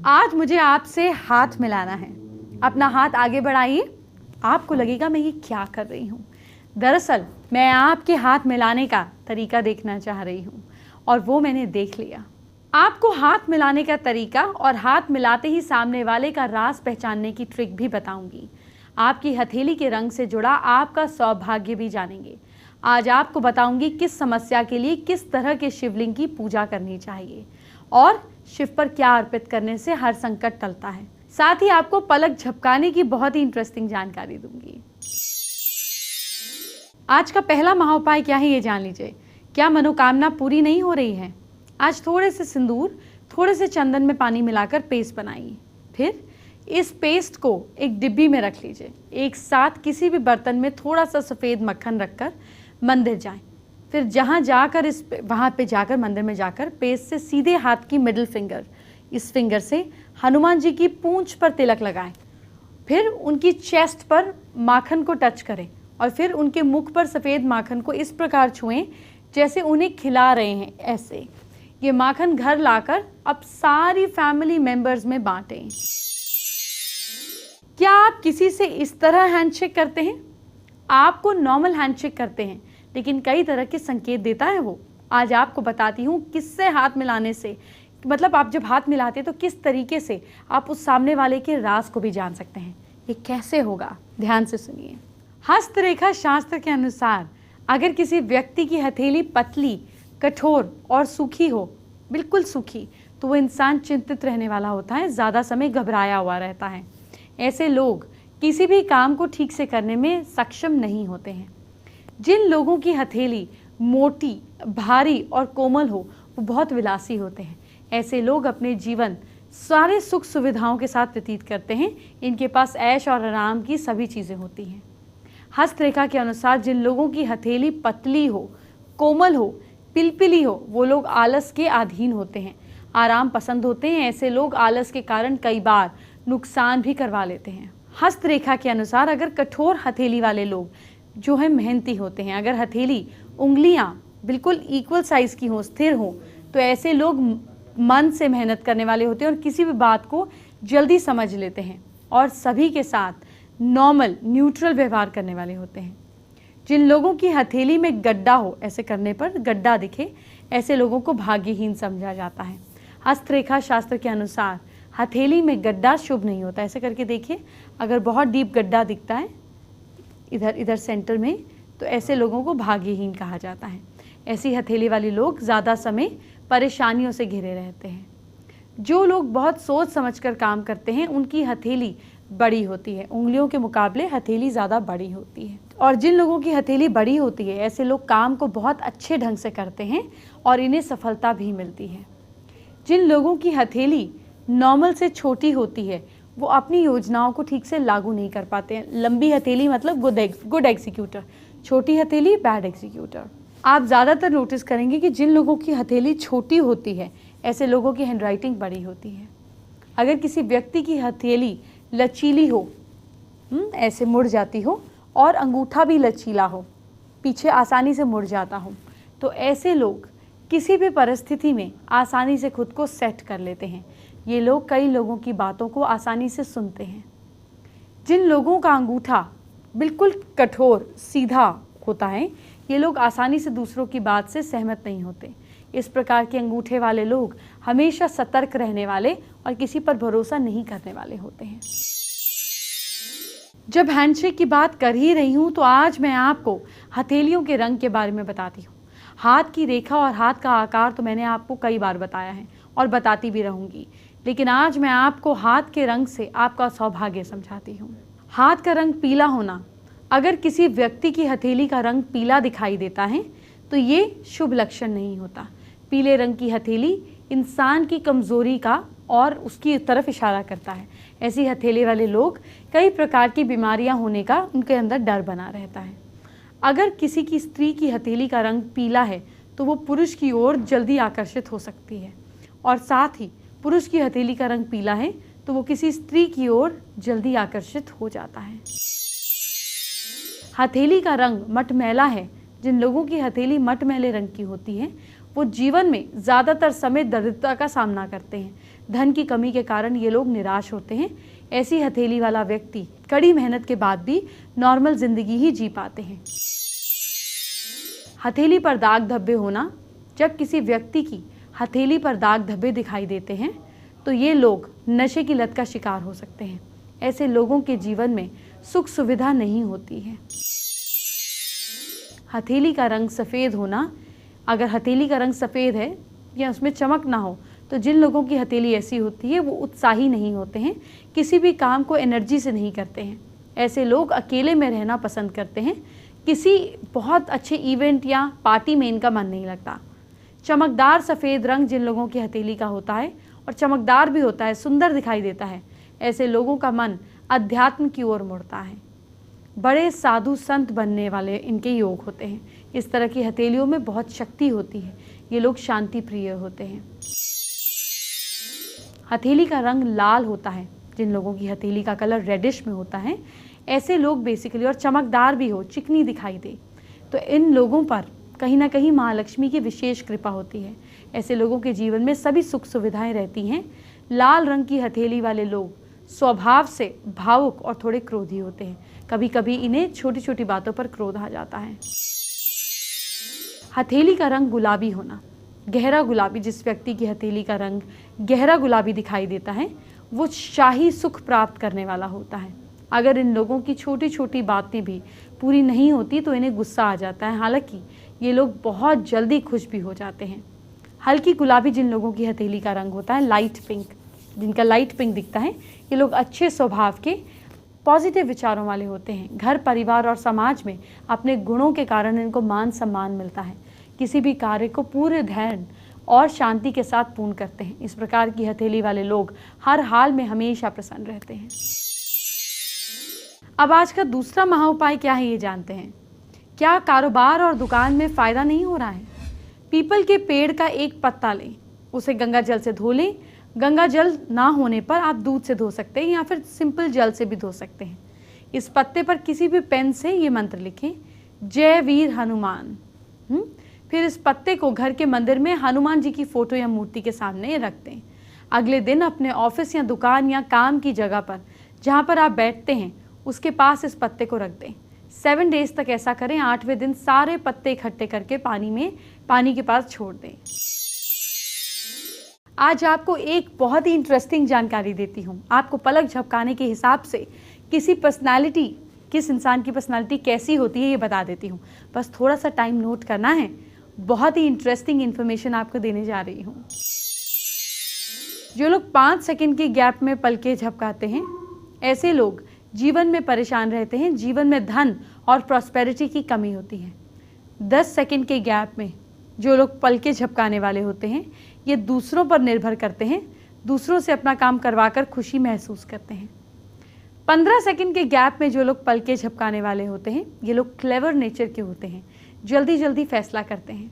आज मुझे आपसे हाथ मिलाना है। अपना हाथ आगे बढ़ाइए। आपको लगेगा मैं ये क्या कर रही हूँ। दरअसल मैं आपके हाथ मिलाने का तरीका देखना चाह रही हूँ और वो मैंने देख लिया। आपको हाथ मिलाने का तरीका और हाथ मिलाते ही सामने वाले का राज पहचानने की ट्रिक भी बताऊंगी। आपकी हथेली के रंग से जुड़ा आपका सौभाग्य भी जानेंगे। आज आपको बताऊंगी किस समस्या के लिए किस तरह के शिवलिंग की पूजा करनी चाहिए और शिव पर क्या अर्पित करने से हर संकट टलता है। साथ ही आपको पलक झपकाने की बहुत ही इंटरेस्टिंग जानकारी दूंगी। आज का पहला महाउपाय क्या है ये जान लीजिए। क्या मनोकामना पूरी नहीं हो रही है? आज थोड़े से सिंदूर, थोड़े से चंदन में पानी मिलाकर पेस्ट बनाइए। फिर इस पेस्ट को एक डिब्बी में रख लीजिए। एक साथ किसी भी बर्तन में थोड़ा सा सफ़ेद मक्खन रखकर मंदिर जाएं। फिर वहाँ पे जाकर मंदिर में जाकर पेस्ट से सीधे हाथ की मिडिल फिंगर, इस फिंगर से हनुमान जी की पूंछ पर तिलक लगाएं। फिर उनकी चेस्ट पर माखन को टच करें और फिर उनके मुख पर सफ़ेद माखन को इस प्रकार छुएं जैसे उन्हें खिला रहे हैं। ऐसे ये माखन घर लाकर अब सारी फैमिली मेंबर्स में बांटें। क्या आप किसी से इस तरह हैंडशेक करते हैं? आपको नॉर्मल हैंडशेक करते हैं, लेकिन कई तरह के संकेत देता है वो। आज आपको बताती हूँ किससे हाथ मिलाने से, मतलब आप जब हाथ मिलाते हैं तो किस तरीके से आप उस सामने वाले के राज को भी जान सकते हैं। ये कैसे होगा, ध्यान से सुनिए। हस्तरेखा शास्त्र के अनुसार अगर किसी व्यक्ति की हथेली पतली, कठोर और सूखी हो, बिल्कुल सूखी, तो वो इंसान चिंतित रहने वाला होता है, ज़्यादा समय घबराया हुआ रहता है। ऐसे लोग किसी भी काम को ठीक से करने में सक्षम नहीं होते हैं। जिन लोगों की हथेली मोटी, भारी और कोमल हो, वो बहुत विलासी होते हैं। ऐसे लोग अपने जीवन सारे सुख सुविधाओं के साथ व्यतीत करते हैं। इनके पास ऐश और आराम की सभी चीज़ें होती हैं। हस्तरेखा के अनुसार जिन लोगों की हथेली पतली हो, कोमल हो, पिलपिली हो, वो लोग आलस के अधीन होते हैं, आराम पसंद होते हैं। ऐसे लोग आलस के कारण कई बार नुकसान भी करवा लेते हैं। हस्तरेखा के अनुसार अगर कठोर हथेली वाले लोग जो है मेहनती होते हैं, अगर हथेली उंगलियां बिल्कुल इक्वल साइज की हो, स्थिर हो, तो ऐसे लोग मन से मेहनत करने वाले होते हैं और किसी भी बात को जल्दी समझ लेते हैं और सभी के साथ नॉर्मल, न्यूट्रल व्यवहार करने वाले होते हैं। जिन लोगों की हथेली में गड्ढा हो, ऐसे करने पर गड्ढा दिखे, ऐसे लोगों को भाग्यहीन समझा जाता है। हस्तरेखा शास्त्र के अनुसार हथेली में गड्ढा शुभ नहीं होता। ऐसे करके देखिए, अगर बहुत डीप गड्ढा दिखता है इधर सेंटर में, तो ऐसे लोगों को भाग्यहीन कहा जाता है। ऐसी हथेली वाले लोग ज़्यादा समय परेशानियों से घिरे रहते हैं। जो लोग बहुत सोच समझकर काम करते हैं, उनकी हथेली बड़ी होती है। उंगलियों के मुकाबले हथेली ज़्यादा बड़ी होती है। और जिन लोगों की हथेली बड़ी होती है, ऐसे लोग काम को बहुत अच्छे ढंग से करते हैं और इन्हें सफलता भी मिलती है। जिन लोगों की हथेली नॉर्मल से छोटी होती है, वो अपनी योजनाओं को ठीक से लागू नहीं कर पाते हैं। लंबी हथेली मतलब गुड एग्जीक्यूटर, छोटी हथेली बैड एग्जीक्यूटर। आप ज़्यादातर नोटिस करेंगे कि जिन लोगों की हथेली छोटी होती है, ऐसे लोगों की हैंडराइटिंग बड़ी होती है। अगर किसी व्यक्ति की हथेली लचीली हो, ऐसे मुड़ जाती हो, और अंगूठा भी लचीला हो, पीछे आसानी से मुड़ जाता हो, तो ऐसे लोग किसी भी परिस्थिति में आसानी से खुद को सेट कर लेते हैं। ये लोग कई लोगों की बातों को आसानी से सुनते हैं। जिन लोगों का अंगूठा बिल्कुल कठोर, सीधा होता है, ये लोग आसानी से दूसरों की बात से सहमत नहीं होते। इस प्रकार के अंगूठे वाले लोग हमेशा सतर्क रहने वाले और किसी पर भरोसा नहीं करने वाले होते हैं। जब हैंडशेक की बात कर ही रही हूँ, तो आज मैं आपको हथेलियों के रंग के बारे में बताती हूँ। हाथ की रेखा और हाथ का आकार तो मैंने आपको कई बार बताया है और बताती भी रहूँगी, लेकिन आज मैं आपको हाथ के रंग से आपका सौभाग्य समझाती हूँ। हाथ का रंग पीला होना, अगर किसी व्यक्ति की हथेली का रंग पीला दिखाई देता है तो ये शुभ लक्षण नहीं होता। पीले रंग की हथेली इंसान की कमज़ोरी का और उसकी तरफ इशारा करता है। ऐसी हथेली वाले लोग कई प्रकार की बीमारियां होने का उनके अंदर डर बना रहता है। अगर किसी की स्त्री की हथेली का रंग पीला है तो वो पुरुष की ओर जल्दी आकर्षित हो सकती है, और साथ ही पुरुष की हथेली का रंग पीला है तो वो किसी स्त्री की ओर जल्दी आकर्षित हो जाता है। हथेली का रंग मटमैला है। जिन लोगों की हथेली मटमैले रंग की होती है, वो जीवन में ज़्यादातर समय दरिद्रता का सामना करते हैं। धन की कमी के कारण ये लोग निराश होते हैं। ऐसी हथेली वाला व्यक्ति कड़ी मेहनत के बाद भी नॉर्मल जिंदगी ही जी पाते हैं। हथेली पर दाग धब्बे होना। जब किसी व्यक्ति की हथेली पर दाग धब्बे दिखाई देते हैं तो ये लोग नशे की लत का शिकार हो सकते हैं। ऐसे लोगों के जीवन में सुख सुविधा नहीं होती है। हथेली का रंग सफ़ेद होना। अगर हथेली का रंग सफ़ेद है या उसमें चमक ना हो तो जिन लोगों की हथेली ऐसी होती है वो उत्साही नहीं होते हैं, किसी भी काम को एनर्जी से नहीं करते हैं। ऐसे लोग अकेले में रहना पसंद करते हैं। किसी बहुत अच्छे इवेंट या पार्टी में इनका मन नहीं लगता। चमकदार सफ़ेद रंग जिन लोगों की हथेली का होता है और चमकदार भी होता है, सुंदर दिखाई देता है, ऐसे लोगों का मन अध्यात्म की ओर मुड़ता है। बड़े साधु संत बनने वाले इनके योग होते हैं। इस तरह की हथेलियों में बहुत शक्ति होती है। ये लोग शांति प्रिय होते हैं। हथेली का रंग लाल होता है। जिन लोगों की हथेली का कलर रेडिश में होता है, ऐसे लोग बेसिकली, और चमकदार भी हो, चिकनी दिखाई दे, तो इन लोगों पर कहीं ना कहीं महालक्ष्मी की विशेष कृपा होती है। ऐसे लोगों के जीवन में सभी सुख सुविधाएं रहती हैं। लाल रंग की हथेली वाले लोग स्वभाव से भावुक और थोड़े क्रोधी होते हैं। कभी कभी इन्हें छोटी छोटी बातों पर क्रोध आ जाता है। हथेली का रंग गुलाबी होना। गहरा गुलाबी, जिस व्यक्ति की हथेली का रंग गहरा गुलाबी दिखाई देता है वो शाही सुख प्राप्त करने वाला होता है। अगर इन लोगों की छोटी छोटी बातें भी पूरी नहीं होती तो इन्हें गुस्सा आ जाता है। हालांकि ये लोग बहुत जल्दी खुश भी हो जाते हैं। हल्की गुलाबी जिन लोगों की हथेली का रंग होता है, लाइट पिंक, जिनका लाइट पिंक दिखता है, ये लोग अच्छे स्वभाव के, पॉजिटिव विचारों वाले होते हैं। घर परिवार और समाज में अपने गुणों के कारण इनको मान सम्मान मिलता है। किसी भी कार्य को पूरे ध्यान और शांति के साथ पूर्ण करते हैं। इस प्रकार की हथेली वाले लोग हर हाल में हमेशा प्रसन्न रहते हैं। अब आज का दूसरा महा उपाय क्या है ये जानते हैं। क्या कारोबार और दुकान में फ़ायदा नहीं हो रहा है? पीपल के पेड़ का एक पत्ता लें, उसे गंगा जल से धो लें। गंगा जल ना होने पर आप दूध से धो सकते हैं या फिर सिंपल जल से भी धो सकते हैं। इस पत्ते पर किसी भी पेन से ये मंत्र लिखें, जय वीर हनुमान। फिर इस पत्ते को घर के मंदिर में हनुमान जी की फोटो या मूर्ति के सामने रख दें। अगले दिन अपने ऑफिस या दुकान या काम की जगह पर जहाँ पर आप बैठते हैं उसके पास इस पत्ते को रख दें। 7 डेज तक ऐसा करें। 8वें दिन सारे पत्ते इकट्ठे करके पानी के पास छोड़ दें। आज आपको एक बहुत ही इंटरेस्टिंग जानकारी देती हूँ। आपको पलक झपकाने के हिसाब से किस इंसान की पर्सनालिटी कैसी होती है ये बता देती हूँ। बस थोड़ा सा टाइम नोट करना है। बहुत ही इंटरेस्टिंग इन्फॉर्मेशन आपको देने जा रही हूँ। जो लोग 5 सेकंड के गैप में पलकें झपकाते हैं, ऐसे लोग जीवन में परेशान रहते हैं। जीवन में धन और प्रॉस्पेरिटी की कमी होती है। 10 सेकंड के गैप में जो लोग पलकें झपकाने वाले होते हैं, ये दूसरों पर निर्भर करते हैं, दूसरों से अपना काम करवाकर खुशी महसूस करते हैं। 15 सेकंड के गैप में जो लोग पलकें झपकाने वाले होते हैं, ये लोग क्लेवर नेचर के होते हैं, जल्दी जल्दी फैसला करते हैं।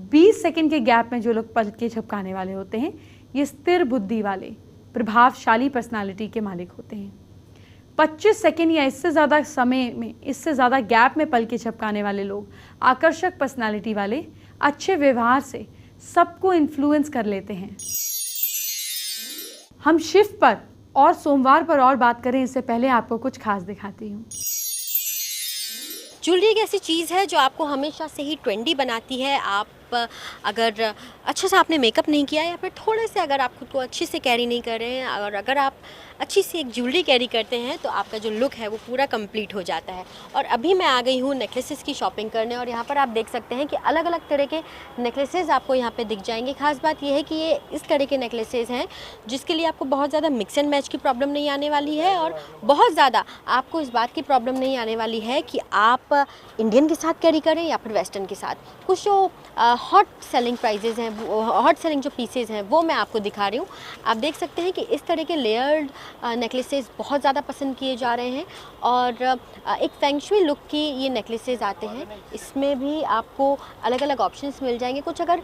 20 सेकंड के गैप में जो लोग पलकें झपकाने वाले होते हैं, ये स्थिर बुद्धि वाले, प्रभावशाली पर्सनालिटी के मालिक होते हैं। 25 सेकंड या इससे ज़्यादा समय में, इससे ज़्यादा गैप में पलकें झपकाने वाले लोग आकर्षक पर्सनालिटी वाले, अच्छे व्यवहार से सबको इन्फ्लुएंस कर लेते हैं। हम शिव पर और सोमवार पर और बात करें इससे पहले आपको कुछ खास दिखाती हूँ। ज्वेलरी एक ऐसी चीज़ है जो आपको हमेशा से ही ट्रेंडी बनाती है। आप अगर अच्छे से आपने मेकअप नहीं किया या फिर थोड़े से अगर आप खुद को अच्छे से कैरी नहीं कर रहे हैं और अगर आप अच्छी सी एक ज्वेलरी कैरी करते हैं तो आपका जो लुक है वो पूरा कंप्लीट हो जाता है। और अभी मैं आ गई हूँ नेकलेसेस की शॉपिंग करने और यहाँ पर आप देख सकते हैं कि अलग अलग तरह के नेकलेसेस आपको यहाँ पे दिख जाएंगे। खास बात यह है कि ये इस तरह के नेकलेसेस हैं जिसके लिए आपको बहुत ज़्यादा मिक्स एंड मैच की प्रॉब्लम नहीं आने वाली है और बहुत ज़्यादा आपको इस बात की प्रॉब्लम नहीं आने वाली है कि आप इंडियन के साथ कैरी करें या फिर वेस्टर्न के साथ। कुछ जो हॉट सेलिंग प्राइजेज़ हैं, हॉट सेलिंग जो पीसेज हैं वो मैं आपको दिखा रही हूँ। आप देख सकते हैं कि इस तरह के लेयर्ड नेकलेसेस बहुत ज़्यादा पसंद किए जा रहे हैं और एक फेंग शुई लुक की ये नेकलेसेस आते हैं। इसमें भी आपको अलग अलग ऑप्शंस मिल जाएंगे। कुछ अगर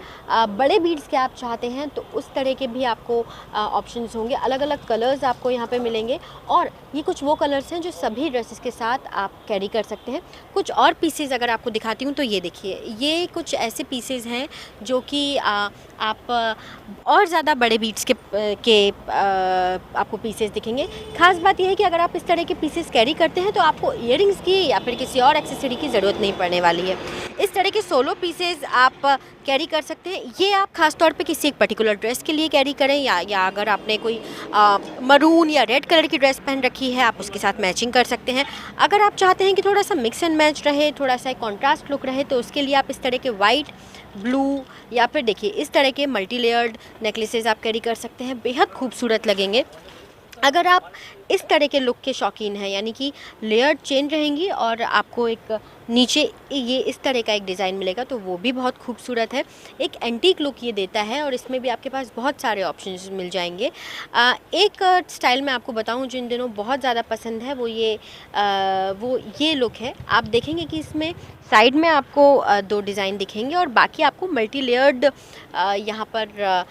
बड़े बीड्स के आप चाहते हैं तो उस तरह के भी आपको ऑप्शंस होंगे। अलग अलग कलर्स आपको यहाँ पे मिलेंगे और ये कुछ वो कलर्स हैं जो सभी ड्रेसेस के साथ आप कैरी कर सकते हैं। कुछ और पीसेज अगर आपको दिखाती हूँ तो ये देखिए, ये कुछ ऐसे पीसेज पीसेज हैं जो कि आप और ज़्यादा बड़े बीट्स के आपको पीसेस दिखेंगे। ख़ास बात यह है कि अगर आप इस तरह के पीसेस कैरी करते हैं तो आपको इयररिंग्स की या फिर किसी और एक्सेसरी की ज़रूरत नहीं पड़ने वाली है। इस तरह के सोलो पीसेस आप कैरी कर सकते हैं। ये आप ख़ास तौर पे किसी एक पर्टिकुलर ड्रेस के लिए कैरी करें या अगर आपने कोई मरून या रेड कलर की ड्रेस पहन रखी है आप उसके साथ मैचिंग कर सकते हैं। अगर आप चाहते हैं कि थोड़ा सा मिक्स एंड मैच रहे, थोड़ा सा कॉन्ट्रास्ट लुक रहे, तो उसके लिए आप इस तरह के वाइट, ब्लू या फिर देखिए इस तरह के मल्टी लेयर्ड नेकलेसेस आप कैरी कर सकते हैं, बेहद खूबसूरत लगेंगे। अगर आप इस तरह के लुक के शौकीन हैं, यानी कि लेयर्ड चेन रहेंगी और आपको एक नीचे ये इस तरह का एक डिज़ाइन मिलेगा, तो वो भी बहुत खूबसूरत है। एक एंटीक लुक ये देता है और इसमें भी आपके पास बहुत सारे ऑप्शंस मिल जाएंगे। एक स्टाइल मैं आपको बताऊं जो इन दिनों बहुत ज़्यादा पसंद है, वो ये लुक है। आप देखेंगे कि इसमें साइड में आपको 2 डिज़ाइन दिखेंगे और बाकी आपको मल्टी लेयर्ड यहाँ पर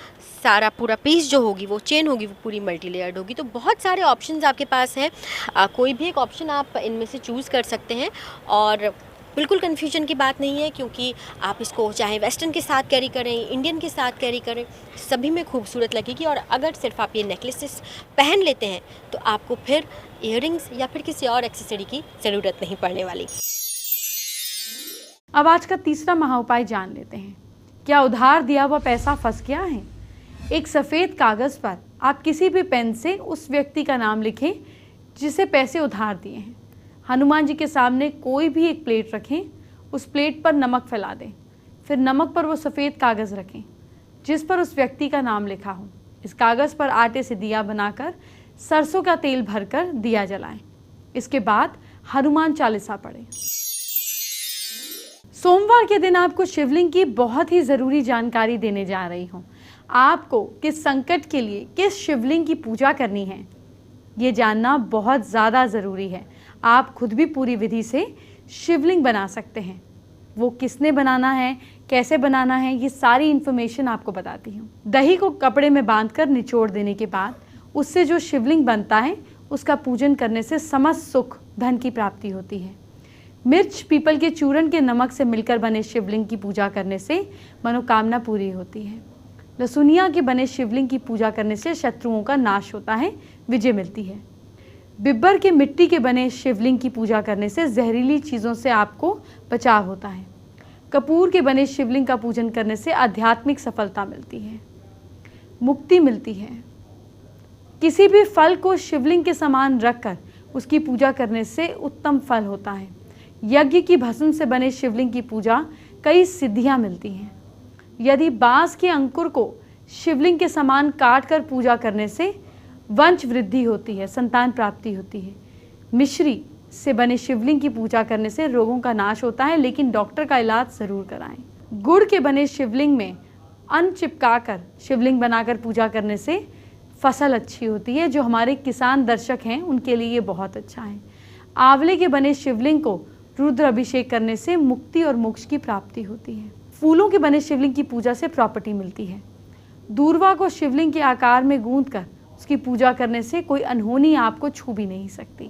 सारा पूरा पीस जो होगी वो चेन होगी वो पूरी मल्टी लेयर्ड होगी। तो बहुत सारे ऑप्शंस आपके पास हैं, कोई भी एक ऑप्शन आप इनमें से चूज़ कर सकते हैं और बिल्कुल कन्फ्यूजन की बात नहीं है, क्योंकि आप इसको चाहे वेस्टर्न के साथ कैरी करें, इंडियन के साथ कैरी करें, सभी में खूबसूरत लगेगी। और अगर सिर्फ आप ये नेकलेसेस पहन लेते हैं तो आपको फिर इयररिंग्स या फिर किसी और एक्सेसरी की ज़रूरत नहीं पड़ने वाली। अब आज का तीसरा महाउपाय जान लेते हैं। क्या उधार दिया हुआ पैसा फंस गया है? एक सफ़ेद कागज़ पर आप किसी भी पेन से उस व्यक्ति का नाम लिखें जिसे पैसे उधार दिए हैं। हनुमान जी के सामने कोई भी एक प्लेट रखें, उस प्लेट पर नमक फैला दें, फिर नमक पर वो सफ़ेद कागज़ रखें जिस पर उस व्यक्ति का नाम लिखा हो। इस कागज़ पर आटे से दिया बनाकर सरसों का तेल भरकर दिया जलाएं। इसके बाद हनुमान चालीसा पढ़ें। सोमवार के दिन आपको शिवलिंग की बहुत ही ज़रूरी जानकारी देने जा रही हूँ। आपको किस संकट के लिए किस शिवलिंग की पूजा करनी है ये जानना बहुत ज़्यादा ज़रूरी है। आप खुद भी पूरी विधि से शिवलिंग बना सकते हैं। वो किसने बनाना है, कैसे बनाना है, ये सारी इन्फॉर्मेशन आपको बताती हूँ। दही को कपड़े में बांधकर निचोड़ देने के बाद उससे जो शिवलिंग बनता है उसका पूजन करने से समस्त सुख धन की प्राप्ति होती है। मिर्च पीपल के चूर्ण के नमक से मिलकर बने शिवलिंग की पूजा करने से मनोकामना पूरी होती है। लहसुनिया के बने शिवलिंग की पूजा करने से शत्रुओं का नाश होता है, विजय मिलती है। बिब्बर के मिट्टी के बने शिवलिंग की पूजा करने से जहरीली चीज़ों से आपको बचाव होता है। कपूर के बने शिवलिंग का पूजन करने से आध्यात्मिक सफलता मिलती है, मुक्ति मिलती है। किसी भी फल को शिवलिंग के समान रखकर उसकी पूजा करने से उत्तम फल होता है। यज्ञ की भस्म से बने शिवलिंग की पूजा कई सिद्धियां मिलती हैं। यदि बांस के अंकुर को शिवलिंग के समान काट कर पूजा करने से वंश वृद्धि होती है, संतान प्राप्ति होती है। मिश्री से बने शिवलिंग की पूजा करने से रोगों का नाश होता है, लेकिन डॉक्टर का इलाज ज़रूर कराएं। गुड़ के बने शिवलिंग में अन्न चिपकाकर शिवलिंग बनाकर पूजा करने से फसल अच्छी होती है। जो हमारे किसान दर्शक हैं उनके लिए ये बहुत अच्छा है। आंवले के बने शिवलिंग को रुद्र अभिषेक करने से मुक्ति और मोक्ष की प्राप्ति होती है। फूलों के बने शिवलिंग की पूजा से प्रॉपर्टी मिलती है। दूर्वा को शिवलिंग के आकार में गूंथकर उसकी पूजा करने से कोई अनहोनी आपको छू भी नहीं सकती।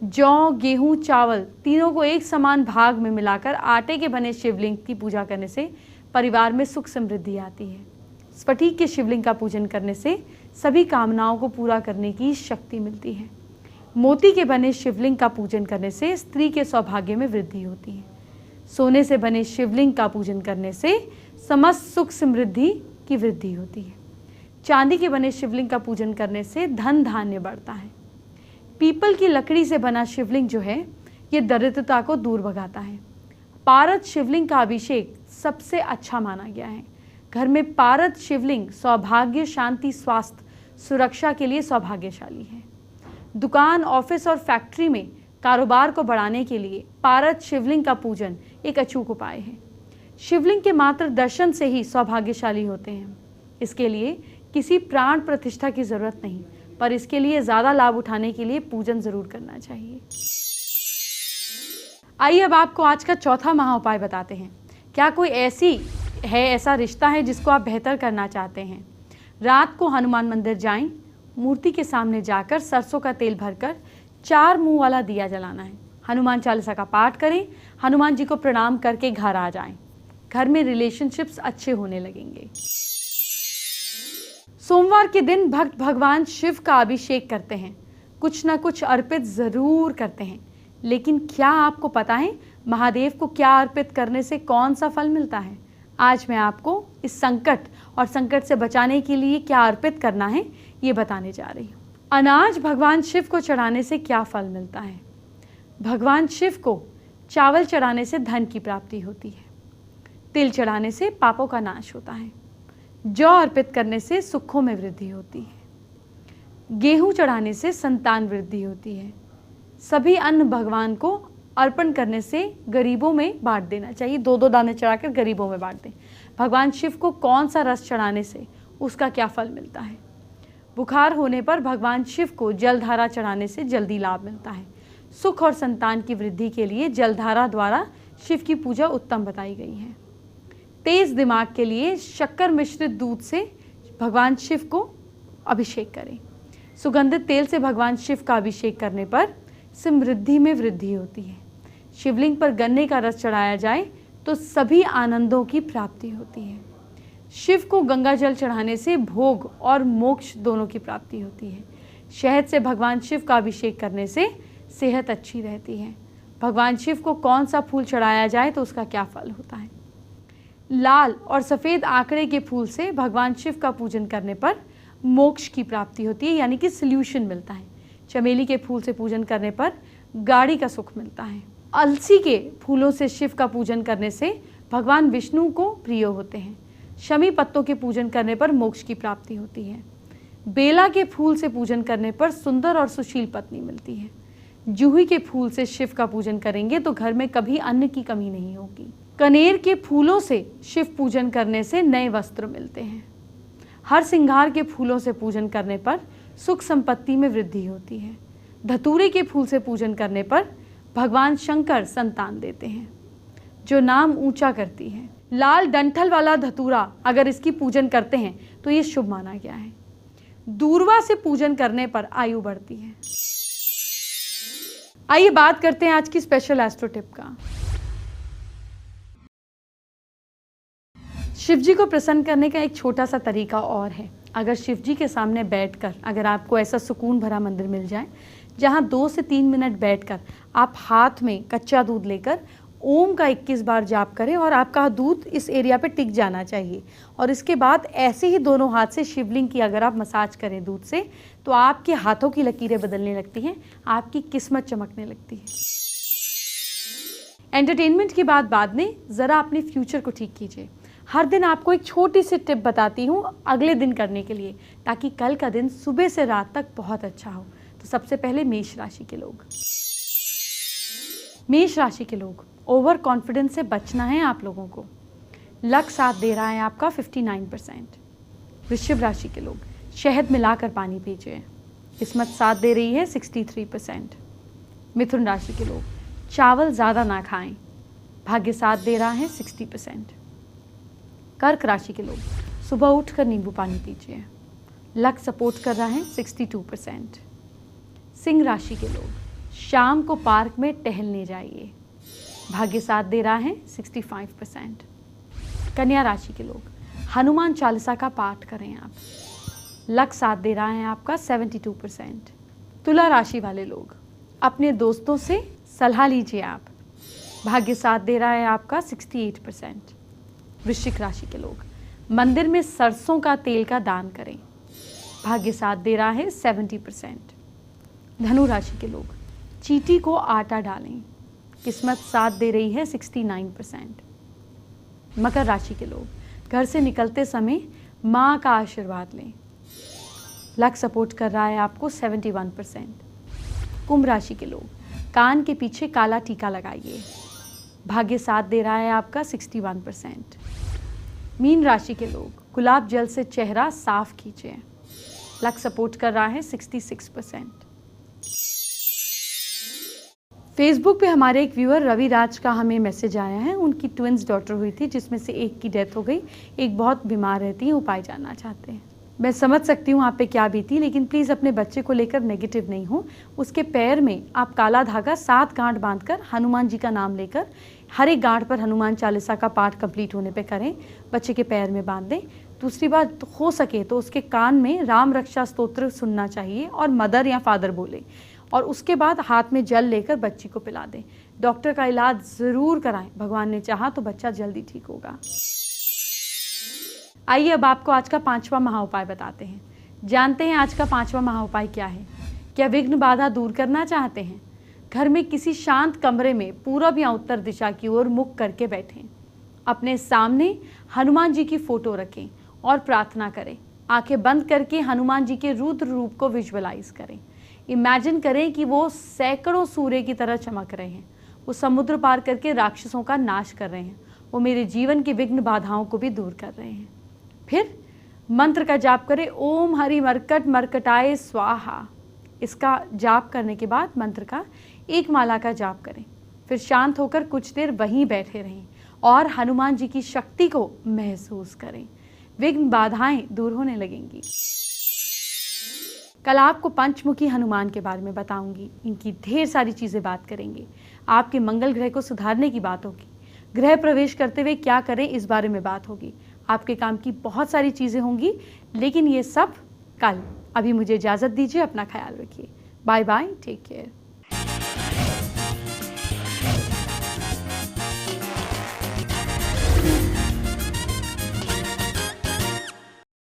जौ, गेहूं, चावल तीनों को एक समान भाग में मिलाकर आटे के बने शिवलिंग की पूजा करने से परिवार में सुख समृद्धि आती है। स्फटिक के शिवलिंग का पूजन करने से सभी कामनाओं को पूरा करने की शक्ति मिलती है। मोती के बने शिवलिंग का पूजन करने से स्त्री के सौभाग्य में वृद्धि होती है। सोने से बने शिवलिंग का पूजन करने से समस्त सुख समृद्धि की वृद्धि होती है। चांदी के बने शिवलिंग का पूजन करने से धन धान्य बढ़ता है। पीपल की लकड़ी से बना शिवलिंग जो है ये दरिद्रता को दूर भगाता है। पारद शिवलिंग का अभिषेक सबसे अच्छा माना गया है। घर में पारद शिवलिंग सौभाग्य, शांति, स्वास्थ्य, सुरक्षा के लिए सौभाग्यशाली है। दुकान, ऑफिस और फैक्ट्री में कारोबार को बढ़ाने के लिए पारद शिवलिंग का पूजन एक अचूक उपाय है। शिवलिंग के मात्र दर्शन से ही सौभाग्यशाली होते हैं। इसके लिए किसी प्राण प्रतिष्ठा की जरूरत नहीं, पर इसके लिए ज़्यादा लाभ उठाने के लिए पूजन जरूर करना चाहिए। आइए अब आपको आज का चौथा महाउपाय बताते हैं। क्या कोई ऐसा रिश्ता है जिसको आप बेहतर करना चाहते हैं? रात को हनुमान मंदिर जाएं, मूर्ति के सामने जाकर सरसों का तेल भरकर 4 मुंह वाला दिया जलाना है। हनुमान चालीसा का पाठ करें, हनुमान जी को प्रणाम करके घर आ जाएं। घर में रिलेशनशिप्स अच्छे होने लगेंगे। सोमवार के दिन भक्त भगवान शिव का अभिषेक करते हैं, कुछ ना कुछ अर्पित जरूर करते हैं। लेकिन क्या आपको पता है महादेव को क्या अर्पित करने से कौन सा फल मिलता है? आज मैं आपको इस संकट और संकट से बचाने के लिए क्या अर्पित करना है ये बताने जा रही हूँ। अनाज भगवान शिव को चढ़ाने से क्या फल मिलता है? भगवान शिव को चावल चढ़ाने से धन की प्राप्ति होती है, तिल चढ़ाने से पापों का नाश होता है, जौ अर्पित करने से सुखों में वृद्धि होती है, गेहूं चढ़ाने से संतान वृद्धि होती है। सभी अन्न भगवान को अर्पण करने से गरीबों में बांट देना चाहिए, 2-2 दाने चढ़ाकर गरीबों में बांट दें। भगवान शिव को कौन सा रस चढ़ाने से उसका क्या फल मिलता है? बुखार होने पर भगवान शिव को जलधारा चढ़ाने से जल्दी लाभ मिलता है। सुख और संतान की वृद्धि के लिए जलधारा द्वारा शिव की पूजा उत्तम बताई गई है। तेज दिमाग के लिए शक्कर मिश्रित दूध से भगवान शिव को अभिषेक करें। सुगंधित तेल से भगवान शिव का अभिषेक करने पर समृद्धि में वृद्धि होती है। शिवलिंग पर गन्ने का रस चढ़ाया जाए तो सभी आनंदों की प्राप्ति होती है। शिव को गंगा जल चढ़ाने से भोग और मोक्ष दोनों की प्राप्ति होती है। शहद से भगवान शिव का अभिषेक करने से सेहत अच्छी रहती है। भगवान शिव को कौन सा फूल चढ़ाया जाए तो उसका क्या फल होता है? लाल और सफ़ेद आंकड़े के फूल से भगवान शिव का पूजन करने पर मोक्ष की प्राप्ति होती है, यानी कि सल्यूशन मिलता है। चमेली के फूल से पूजन करने पर गाड़ी का सुख मिलता है। अलसी के फूलों से शिव का पूजन करने से भगवान विष्णु को प्रिय होते हैं। शमी पत्तों के पूजन करने पर मोक्ष की प्राप्ति होती है। बेला के फूल से पूजन करने पर सुंदर और सुशील पत्नी मिलती है। जूही के फूल से शिव का पूजन करेंगे तो घर में कभी अन्न की कमी नहीं होगी। कनेर के फूलों से शिव पूजन करने से नए वस्त्र मिलते हैं। हर सिंगार के फूलों से पूजन करने पर सुख संपत्ति में वृद्धि होती है। धतूरे के फूल से पूजन करने पर भगवान शंकर संतान देते हैं, जो नाम ऊंचा करती है। लाल डंठल वाला धतूरा अगर इसकी पूजन करते हैं तो ये शुभ माना गया है। दूर्वा से पूजन करने पर आयु बढ़ती है। आइए बात करते हैं आज की स्पेशल एस्ट्रो टिप का। शिवजी को प्रसन्न करने का एक छोटा सा तरीका और है। अगर शिवजी के सामने बैठकर अगर आपको ऐसा सुकून भरा मंदिर मिल जाए जहां 2 से 3 मिनट बैठकर आप हाथ में कच्चा दूध लेकर ओम का 21 बार जाप करें और आपका दूध इस एरिया पे टिक जाना चाहिए, और इसके बाद ऐसे ही दोनों हाथ से शिवलिंग की अगर आप मसाज करें दूध से तो आपके हाथों की लकीरें बदलने लगती हैं, आपकी किस्मत चमकने लगती है। एंटरटेनमेंट की बात बाद में, ज़रा अपने फ्यूचर को ठीक कीजिए। हर दिन आपको एक छोटी सी टिप बताती हूँ अगले दिन करने के लिए, ताकि कल का दिन सुबह से रात तक बहुत अच्छा हो। तो सबसे पहले मेष राशि के लोग। मेष राशि के लोग, ओवर कॉन्फिडेंस से बचना है आप लोगों को। लक साथ दे रहा है आपका 59%। वृश्चिक राशि के लोग, शहद मिलाकर पानी पीजिए। किस्मत साथ दे रही है 63%। मिथुन राशि के लोग, चावल ज़्यादा ना खाएं। भाग्य साथ दे रहा है 60%। कर्क राशि के लोग, सुबह उठकर नींबू पानी पीजिए। लक सपोर्ट कर रहा है 62%। सिंह राशि के लोग, शाम को पार्क में टहलने जाइए। भाग्य साथ दे रहा है 65%। कन्या राशि के लोग, हनुमान चालीसा का पाठ करें आप। लक साथ दे रहा है आपका 72%। तुला राशि वाले लोग, अपने दोस्तों से सलाह लीजिए आप। भाग्य साथ दे रहा है आपका 68%। वृश्चिक राशि के लोग, मंदिर में सरसों का तेल का दान करें। भाग्य साथ दे रहा है 70%। धनु राशि के लोग, चींटी को आटा डालें। किस्मत साथ दे रही है 69%। मकर राशि के लोग, घर से निकलते समय माँ का आशीर्वाद लें। लक सपोर्ट कर रहा है आपको 71%। कुंभ राशि के लोग, कान के पीछे काला टीका लगाइए। भाग्य साथ दे रहा है आपका 61%। मीन राशि के लोग, गुलाब जल से चेहरा साफ कीजिए। लक सपोर्ट कर रहा है 66%। फेसबुक पे हमारे एक व्यूअर रवि राज का हमें मैसेज आया है। उनकी ट्विंस डॉटर हुई थी जिसमें से एक की डेथ हो गई। एक बहुत बीमार रहती है, उपाय जानना चाहते हैं। मैं समझ सकती हूँ आप पे क्या बीती, लेकिन प्लीज़ अपने बच्चे को लेकर नेगेटिव नहीं हो। उसके पैर में आप काला धागा 7 गांठ बांधकर हनुमान जी का नाम लेकर हर एक गांठ पर हनुमान चालीसा का पाठ कंप्लीट होने पे करें, बच्चे के पैर में बांध दें। दूसरी बात, हो सके तो उसके कान में राम रक्षा स्तोत्र सुनना चाहिए और मदर या फादर बोले, और उसके बाद हाथ में जल लेकर बच्ची को पिला दें। डॉक्टर का इलाज ज़रूर कराएं, भगवान ने चाहा तो बच्चा जल्दी ठीक होगा। आइए अब आपको आज का 5वां महाउपाय बताते हैं। जानते हैं आज का 5वां महाउपाय क्या है? क्या विघ्न बाधा दूर करना चाहते हैं? घर में किसी शांत कमरे में पूरब या उत्तर दिशा की ओर मुख करके बैठें। अपने सामने हनुमान जी की फोटो रखें और प्रार्थना करें। आंखें बंद करके हनुमान जी के रुद्र रूप को विजुअलाइज करें। इमेजिन करें कि वो सैकड़ों सूर्य की तरह चमक रहे हैं। वो समुद्र पार करके राक्षसों का नाश कर रहे हैं। वो मेरे जीवन की विघ्न बाधाओं को भी दूर कर रहे हैं। फिर मंत्र का जाप करें, ओम हरि मरकट मरकटाय स्वाहा। इसका जाप करने के बाद मंत्र का एक माला का जाप करें। फिर शांत होकर कुछ देर वहीं बैठे रहें और हनुमान जी की शक्ति को महसूस करें। विघ्न बाधाएं दूर होने लगेंगी। कल आपको पंचमुखी हनुमान के बारे में बताऊंगी। इनकी ढेर सारी चीजें बात करेंगे। आपके मंगल ग्रह को सुधारने की बात होगी। गृह प्रवेश करते हुए क्या करें इस बारे में बात होगी। आपके काम की बहुत सारी चीजें होंगी, लेकिन ये सब कल। अभी मुझे इजाजत दीजिए, अपना ख्याल रखिए। Bye bye, take care.